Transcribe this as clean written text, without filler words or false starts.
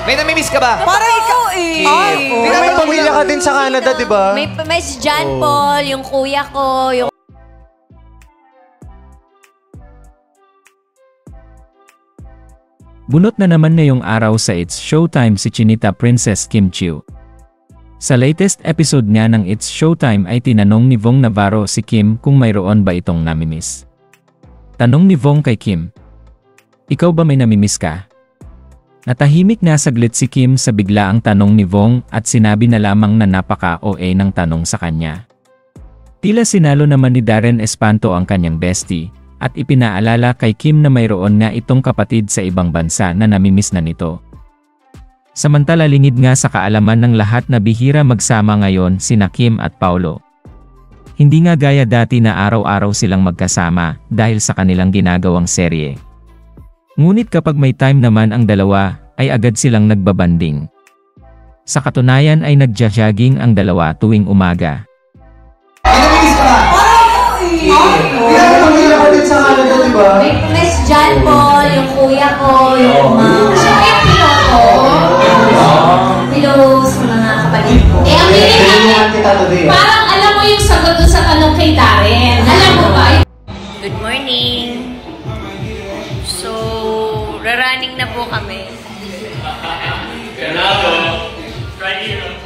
May namimiss ka ba? Parang ikaw eh. May pamilya ka din sa Canada, di ba? May si John Paul, yung kuya ko, yung... Bunot na naman ngayong araw sa It's Showtime si Chinita Princess Kim Chiu. Sa latest episode nga ng It's Showtime ay tinanong ni Vong Navarro si Kim kung mayroon ba itong namimiss. Tanong ni Vong kay Kim, "Ikaw ba may namimiss ka?" Natahimik nga saglit si Kim sa biglaang tanong ni Vong at sinabi na lamang na napaka-OA ng tanong sa kanya. Tila sinalo naman ni Darren Espanto ang kanyang bestie at ipinaalala kay Kim na mayroon nga itong kapatid sa ibang bansa na namimiss na nito. Samantala lingid nga sa kaalaman ng lahat na bihira magsama ngayon sina Kim at Paulo. Hindi nga gaya dati na araw-araw silang magkasama dahil sa kanilang ginagawang serye. Ngunit kapag may time naman ang dalawa, ay agad silang nagbabanding. Sa katunayan ay nagja-jogging ang dalawa tuwing umaga. Namimiss ka ba? Pamilya ka din sa Canada, di ba? May si John Paul, yung kuya ko, yung mga... Siyempre yung piloto. Pilos, mga kapatid ko. Ang meaning natin, parang alam mo yung sagot doon sa tanong kay Darren. Alam mo ba? Good morning. So, raraning na po kami. Ganado. Right here.